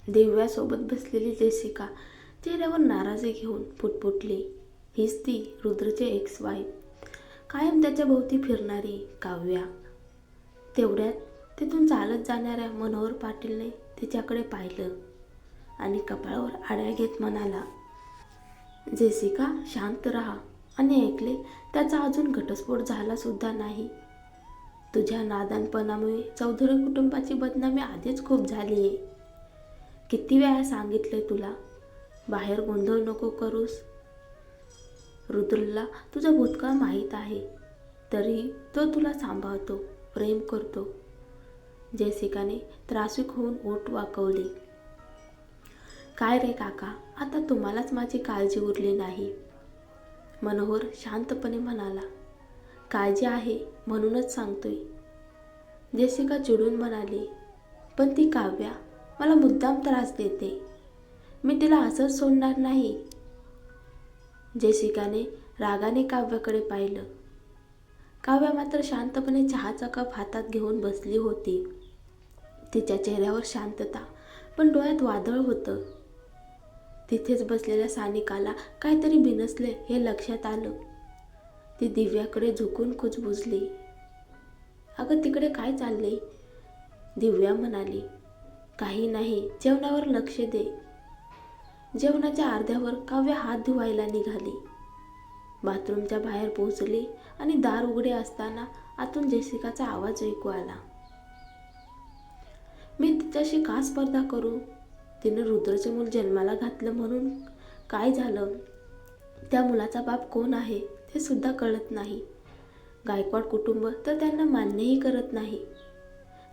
दिव्यासोबत बसलेली जेसिका चेहऱ्यावर नाराजी घेऊन पुटपुटली. हीच ती रुद्रचे एक्स वाईफ, कायम त्याच्या भोवती फिरणारी काव्या. तेवढ्यात तिथून चालत जाणाऱ्या मनोहर पाटीलने तिच्याकडे पाहिलं आणि कपाळावर आड्या घेत म्हणाला, जेसिका शांत राहा आणि ऐकले त्याचा अजून घटस्फोट झाला सुद्धा नाही. तुझ्या नादानपणामुळे चौधरी कुटुंबाची बदनामी आधीच खूप झाली आहे. किती वेळा सांगितलंय तुला, बाहेर गोंधळ नको करूस. रुद्रला तुझा भूतकाळ माहीत आहे, तरी तो तुला सांभाळतो, प्रेम करतो. जेसिकाने त्रासिक होऊन ओठ वाकवली. काय रे काका, आता तुम्हालाच माझी काळजी उरली नाही. मनोहर शांतपणे म्हणाला, काळजी आहे म्हणूनच सांगतोय. जेसिका चिडून म्हणाली, पण ती काव्या मला मुद्दाम त्रास देते, मी तिला असंच सोडणार नाही. जेसिकाने रागाने काव्याकडे पाहिलं. काव्या मात्र शांतपणे चहाचा कप हातात घेऊन बसली होती. तिच्या चेहऱ्यावर शांतता, पण डोळ्यात वादळ होतं. तिथेच बसलेल्या सानिकाला काहीतरी बिनसले हे लक्षात आलं. ती दिव्याकडे झुकून कुजबुजली. अगं तिकडे काय चाललंय? दिव्या म्हणाली, काही नाही, जेवणावर लक्ष दे. जेवणाच्या अर्ध्यावर काव्या हात धुवायला निघाली. बाथरूमच्या बाहेर पोहोचली आणि दार उघडे असताना आतून जेसिकाचा आवाज ऐकू आला. मी तिच्याशी का स्पर्धा करू? तिने रुद्रचे मूल जन्माला घातलं म्हणून काय झालं? त्या मुलाचा बाप कोण आहे ते सुद्धा कळत नाही. गायकवाड कुटुंब तर त्यांना मान्यही करत नाही.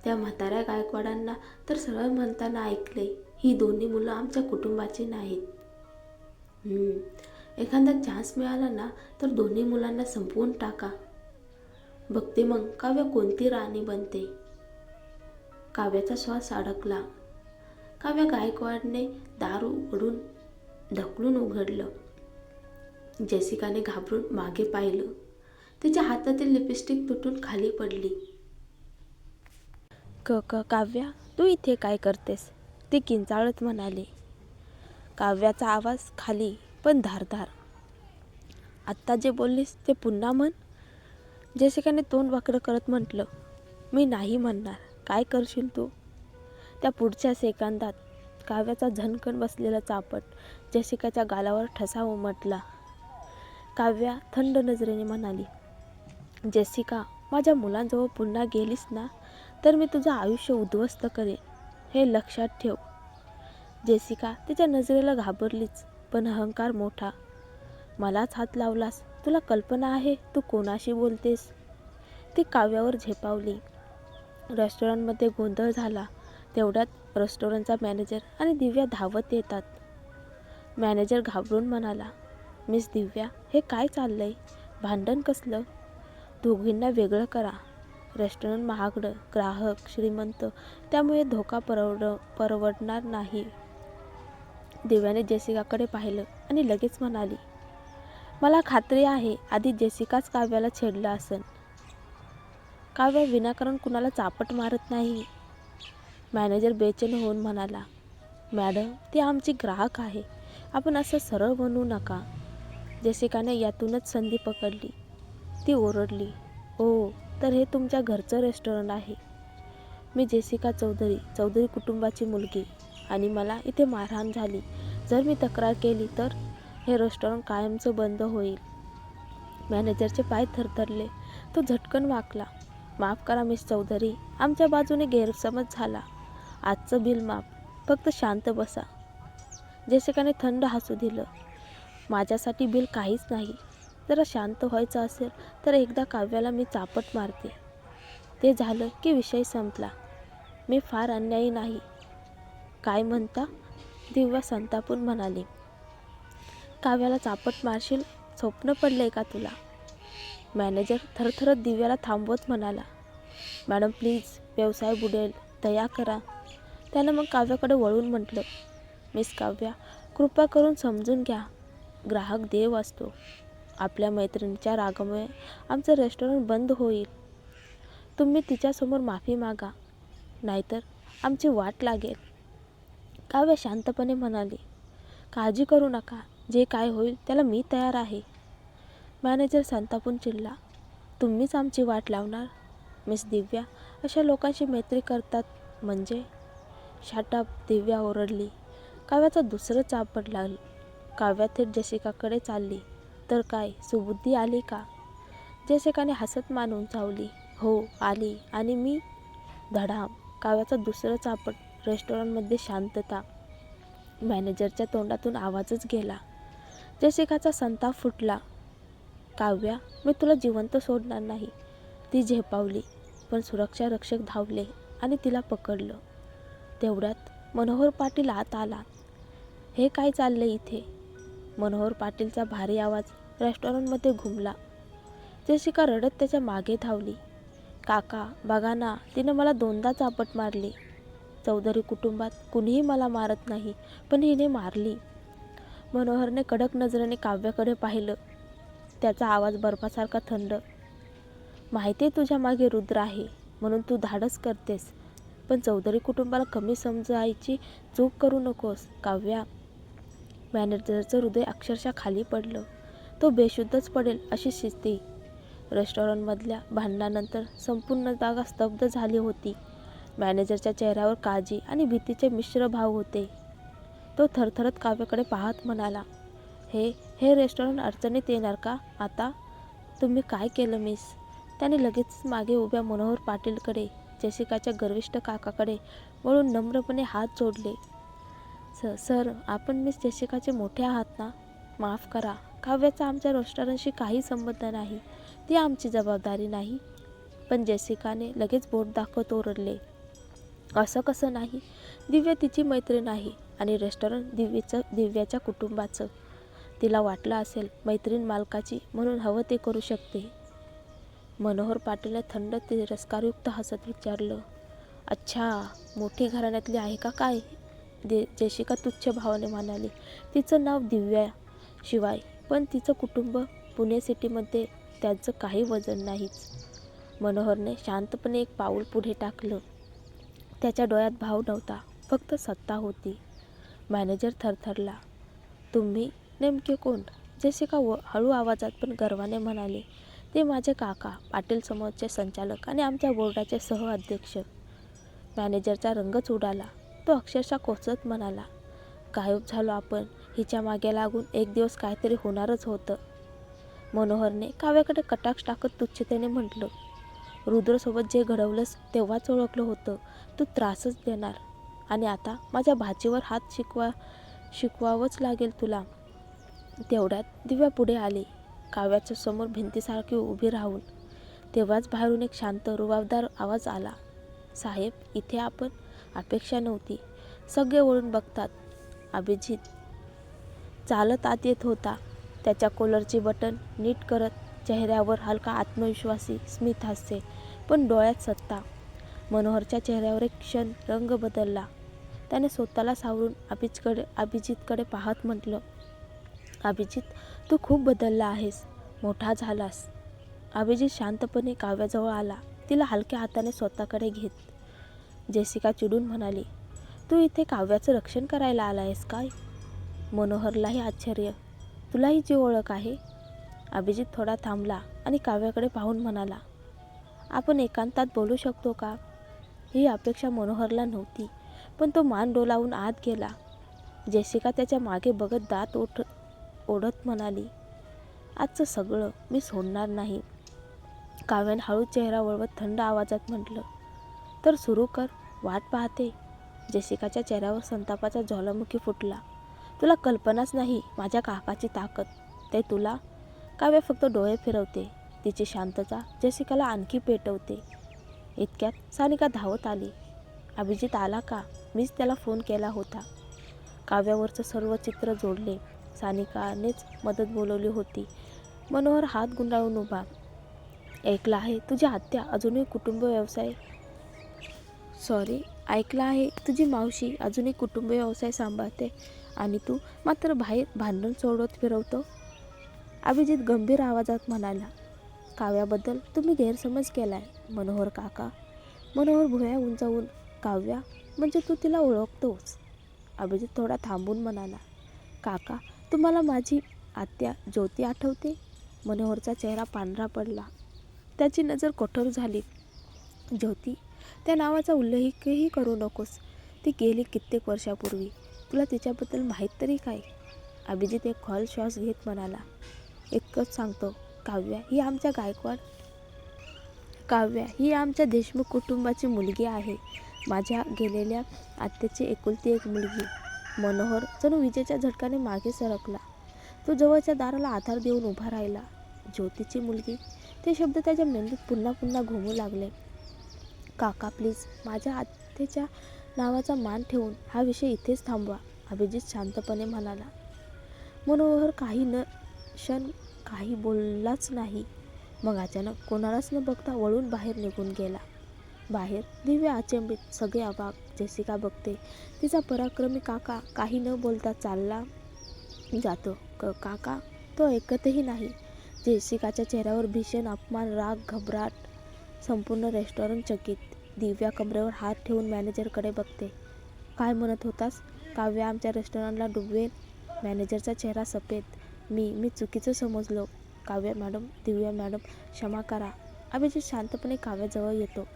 त्या म्हाताऱ्या गायकवाडांना तर सरळ म्हणताना ऐकले, ही दोन्ही मुलं आमच्या कुटुंबाची नाहीत. एखादा चान्स मिळाला ना तर दोन्ही मुलांना संपवून टाका. बघते मग काव्या कोणती राणी बनते. काव्याचा श्वास अडकला. काव्या गायकवाडने दार उघडून ढकलून उघडलं. जेसिकाने घाबरून मागे पाहिलं. तिच्या हातातील लिपस्टिक तुटून खाली पडली. काव्या, तू इथे काय करतेस? ती किंचाळत म्हणाली. काव्याचा आवाज खाली पण धारदार. आत्ता जे बोललीस ते पुन्हा म्हण. जेसिकाने तोंड वाकडं करत म्हटलं, मी नाही म्हणणार. काय करशील तू? त्या पुढच्या सेकंदात काव्याचा झणकन बसलेला चापट जेसिकाच्या गालावर ठसा उमटला. काव्या थंड नजरेने म्हणाली, जेसिका, माझ्या मुलांजवळ पुन्हा गेलीस ना तर मी तुझं आयुष्य उद्ध्वस्त करेन, हे लक्षात ठेव. जेसिका तिच्या नजरेला घाबरलीच, पण अहंकार मोठा. मलाच हात लावलास, तुला कल्पना आहे तू कोणाशी बोलतेस? ती काव्यावर झेपावली. रेस्टॉरंटमध्ये गोंधळ झाला. तेवढ्यात रेस्टॉरंटचा मॅनेजर आणि दिव्या धावत येतात. मॅनेजर घाबरून म्हणाला, मिस दिव्या, हे काय चाललंय? भांडण कसलं? दोघींना वेगळं करा. रेस्टॉरंट महागडं, ग्राहक श्रीमंत, त्यामुळे धोका परवडणार नाही. दिव्याने जेसिकाकडे पाहिलं आणि लगेच म्हणाली, मला खात्री आहे आधी जेसिकाच काव्याला छेडलं असेल. काव्या विनाकारण कुणाला चापट मारत नाही. मॅनेजर बेचैन होऊन म्हणाला, मॅडम, ती आमची ग्राहक आहे, आपण असं सरळ म्हणू नका. जेसिकाने यातूनच संधी पकडली. ती ओरडली, ओ, तर हे तुमच्या घरचं रेस्टॉरंट आहे. मी जेसिका चौधरी, चौधरी कुटुंबाची मुलगी, आणि मला इथे मारहाण झाली. जर मी तक्रार केली तर हे रेस्टॉरंट कायमचं बंद होईल. मॅनेजरचे पाय थरथरले. तो झटकन वाकला. माफ करा मिस चौधरी, आमच्या बाजूने गैरसमज झाला. आजचं बिल माफ, फक्त शांत बसा. जेसिकाने थंड हसू दिलं. माझ्यासाठी बिल काहीच नाही. जरा शांत व्हायचं असेल तर एकदा काव्याला मी चापट मारते. ते झालं की विषय संपला. मी फार अन्यायी नाही. काय म्हणता? दिव्या संतापून म्हणाली, काव्याला चापट मारशील, स्वप्न पडलंय का तुला? मॅनेजर थरथरत दिव्याला थांबवत म्हणाला, मॅडम प्लीज, व्यवसाय बुडेल, दया करा. त्यानं मग काव्याकडे वळून म्हटलं, मिस काव्या, कृपा करून समजून घ्या. ग्राहक देव असतो. आपल्या मैत्रिणीच्या रागामुळे आमचं रेस्टॉरंट बंद होईल. तुम्ही तिच्यासमोर माफी मागा, नाहीतर आमची वाट लागेल. काव्या शांतपणे म्हणाली, काळजी करू नका, जे काय होईल त्याला मी तयार आहे. मॅनेजर संतापून चिडला, तुम्हीच आमची वाट लावणार? मिस दिव्या अशा लोकांशी मैत्री करतात म्हणजे? शाटअप, दिव्या ओरडली. काव्याचा दुसरं चापट लागलं. काव्या थेट जेसिकाकडे चालली. तर काय सुबुद्धी आली का? जेसिकाने हसत मान उंचावली. हो आली. आणि मी? धडाम. काव्याचा दुसरं चापट. रेस्टॉरंटमध्ये शांतता. मॅनेजरच्या तोंडातून आवाजच गेला. जेसिकाचा संताप फुटला. काव्या, मी तुला जिवंत सोडणार नाही. ती झेपावली, पण सुरक्षा रक्षक धावले आणि तिला पकडलं. तेवढ्यात मनोहर पाटील आत आला. हे काय चाललंय इथे? मनोहर पाटीलचा भारी आवाज रेस्टॉरंटमध्ये घुमला. जेसिका रडत त्याच्या मागे धावली. काका बघा ना, तिने मला 2दा चापट मारली. चौधरी कुटुंबात कुणीही मला मारत नाही, पण हिने मारली. मनोहरने कडक नजरेने काव्याकडे पाहिलं. त्याचा आवाज बर्फासारखा थंड. माहिती तुझ्या मागे रुद्र आहे म्हणून तू धाडस करतेस, पण चौधरी कुटुंबाला कमी समजायची चूक करू नकोस काव्या. मॅनेजरचं हृदय अक्षरशः खाली पडलं. तो बेशुद्धच पडेल अशी स्थिती. रेस्टॉरंटमधल्या भांडणानंतर संपूर्ण जागा स्तब्ध झाली होती. मॅनेजरच्या चेहऱ्यावर काळजी आणि भीतीचे मिश्र भाव होते. तो थरथरत काव्याकडे पाहत म्हणाला, हे रेस्टॉरंट अडचणीत येणार का आता? तुम्ही काय केलं मिस? त्याने लगेच मागे उभ्या मनोहर पाटीलकडे, जेसिकाच्या गर्विष्ठ काकाकडे वळून नम्रपणे हात जोडले. सर, आपण मिस जेसिकाचे मोठे आहात ना? माफ करा, काव्याचा आमच्या रेस्टॉरंटशी काही संबंध नाही. ती आमची जबाबदारी नाही. पण जेसिकाने लगेच बोट दाखवत ओरडले, असं कसं नाही? दिव्या तिची मैत्रीण आहे आणि रेस्टॉरंट दिव्याच्या कुटुंबाचं. तिला वाटलं असेल मैत्रीण मालकाची म्हणून हवं ते करू शकते. मनोहर पाटीलने थंड तिरस्कारयुक्त हसत विचारलं, अच्छा, मोठी घराण्यातली आहे का काय? जेसिका तुच्छ भावाने म्हणाली, तिचं नाव दिव्या शिवाय, पण तिचं कुटुंब पुणे सिटीमध्ये त्यांचं काही वजन नाहीच. मनोहरने शांतपणे एक पाऊल पुढे टाकलं. त्याच्या डोळ्यात भाव नव्हता, फक्त सत्ता होती. मॅनेजर थरथरला. तुम्ही नेमके कोण? जेसिका हळू आवाजात पण गर्वाने म्हणाले, ते माझे काका, पाटील समूहाचे संचालक आणि आमच्या बोर्डाचे सहअध्यक्ष. मॅनेजरचा रंगच उडाला. तो अक्षरशः कोसळत म्हणाला, गायब झालो आपण. हिच्या मागे लागून एक दिवस काहीतरी होणारच होतं. मनोहरने काव्याकडे कटाक्ष टाकत तुच्छतेने म्हटलं, रुद्रसोबत जे घडवलंस तेव्हाच ओळखलं होतं तू त्रासच देणार, आणि आता माझ्या भाचीवर हात शिकवावंच लागेल तुला. तेवढ्यात दिव्या पुढे आली, काव्याच्या समोर भिंतीसारखी उभी राहून. तेव्हाच बाहेरून एक शांत रुबाबदार आवाज आला, साहेब, इथे आपण अपेक्षा नव्हती. सगळे वळून बघतात. अभिजित चालत आत येत होता. त्याच्या कॉलरची बटन नीट करत, चेहऱ्यावर हलका आत्मविश्वासी स्मित हास्य, पण डोळ्यात सत्ता. मनोहरच्या चेहऱ्यावर एक क्षण रंग बदलला. त्याने स्वतःला सावरून अभिजितकडे पाहत म्हटलं, अभिजित, तू खूप बदलला आहेस, मोठा झालास. अभिजित शांतपणे काव्याजवळ आला. तिला हलक्या हाताने स्वतःकडे घेत. जेसिका चिडून म्हणाली, तू इथे काव्याचं रक्षण करायला आला आहेस काय? मनोहरलाही आश्चर्य, तुला हिची ओळख आहे? अभिजित थोडा थांबला आणि काव्याकडे पाहून म्हणाला, आपण एकांतात बोलू शकतो का? ही अपेक्षा मनोहरला नव्हती, पण तो मान डोलावून आत गेला. जेसिका त्याच्या मागे बघत दात ओढत म्हणाली, आजचं सगळं मी सोडणार नाही. काव्याने हळूच चेहरा वळवत थंड आवाजात म्हटलं, तर सुरू कर, वाट पाहते. जेसिकाच्या चेहऱ्यावर संतापाचा ज्वालामुखी फुटला. तुला कल्पनाच नाही माझ्या काकाची ताकद. ते तुला? काव्या फक्त डोळे फिरवते. तिची शांतता जेसिकाला आणखी पेटवते. इतक्यात सानिका धावत आली. अभिजित आला का? मीच त्याला फोन केला होता. काव्यावरचं सर्व चित्र जोडले. सानिकानेच मदत बोलवली होती. मनोहर हात गुंडाळून उभा. ऐकलं आहे तुझी आत्या अजूनही ऐकलं आहे तुझी मावशी अजूनही कुटुंब व्यवसाय सांभाळते आणि तू मात्र बाहेर भांडण सोडत फिरवतो. अभिजित गंभीर आवाजात म्हणाला, काव्याबद्दल तुम्ही गैरसमज केलाय मनोहर काका. मनोहर भुवया उंचावून, काव्या म्हणजे तू तिला ओळखतोस? अभिजित थोडा थांबून म्हणाला, काका, तुम्हाला माझी आत्या ज्योती आठवते? मनोहरचा चेहरा पांढरा पडला. त्याची नजर कठोर झाली. ज्योती, त्या नावाचा उल्लेखही करू नकोस. ती गेली कित्येक वर्षापूर्वी. तुला तिच्याबद्दल माहीत तरी काय? अभिजित एक खोल श्वास घेत म्हणाला, इतकंच सांगतो, काव्या ही आमच्या देशमुख कुटुंबाची मुलगी आहे. माझ्या गेलेल्या आत्याची एकुलती एक मुलगी. मनोहर जणू विजेच्या झटक्याने मागे सरकला. तो जवळच्या दाराला आधार देऊन उभा राहिला. ज्योतीची मुलगी, ते शब्द त्याच्या मेंदूत पुन्हा पुन्हा घुमू लागले. काका प्लीज, माझ्या आत्याच्या नावाचा मान ठेवून हा विषय इथेच थांबवा, अभिजित शांतपणे म्हणाला. मनोहर क्षण काही बोललाच नाही. मग अचानक कोणालाच न बघता वळून बाहेर निघून गेला. बाहेर दिव्या अचंबित, सगळे अवाक. जेसिका बघते. तिचा पराक्रमी काका काही न बोलता चालला जातो. काका, तो ऐकतही नाही. जेसिकाच्या चेहऱ्यावर भीषण अपमान, राग, घबराट. संपूर्ण रेस्टॉरंट चकित. दिव्या कमरेवर हात ठेवून मॅनेजरकडे बघते. काय म्हणत होतास? काव्या आमच्या रेस्टॉरंटला डुबवेल? मॅनेजरचा चेहरा सफेद. मी चुकीचं समजलो. काव्या मॅडम, दिव्या मॅडम, क्षमा करा. अभिजित शांतपणे काव्याजवळ येतो.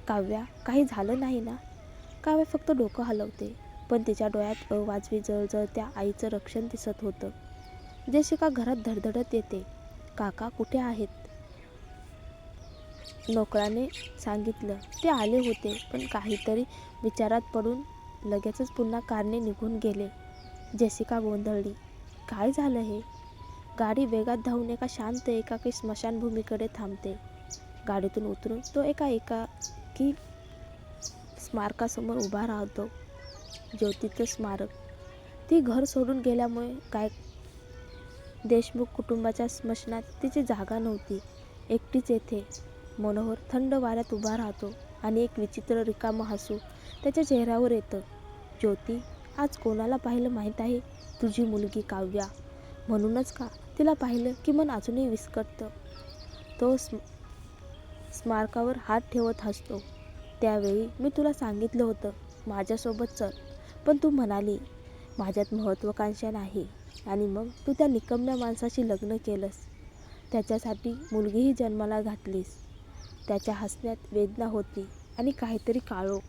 काव्या, काही झालं नाही ना? काव्या फक्त डोकं हलवते, पण तिच्या डोळ्यात अवाजवी जळजळत्या आईचं रक्षण दिसत होतं. जेसिका घरात धडधडत येते. काका कुठे आहेत? नोकराने सांगितलं. ते आले होते, पण काहीतरी विचारात पडून लगेचच पुन्हा कारने निघून गेले. जेसिका गोंधळली. काय झालं हे? गाडी वेगात धावून एका शांत एकाकी स्मशानभूमीकडे थांबते. गाडीतून उतरून तो एकाकी स्मारकासमोर उभा राहतो. ज्योतीचं स्मारक. ती घर सोडून गेल्यामुळे काय देशमुख कुटुंबाच्या स्मशानात तिची जागा नव्हती. एकटीच येथे. मनोहर थंड वाऱ्यात उभा राहतो आणि एक विचित्र रिकामं हसू त्याच्या चेहऱ्यावर येतं. ज्योती, आज कोणाला पाहिलं माहीत आहे? तुझी मुलगी काव्या. म्हणूनच का? तिला पाहिलं की मन अजूनही विस्कटतं. तो स्मारकावर हात ठेवत हसतो. त्यावेळी मी तुला सांगितलं होतं माझ्यासोबत चल, पण तू म्हणाली माझ्यात महत्त्वाकांक्षा नाही. आणि मग तू त्या निकम्म्या माणसाशी लग्न केलंस. त्याच्यासाठी मुलगीही जन्माला घातलीस. त्याच्या हसण्यात वेदना होती आणि काहीतरी काळोख.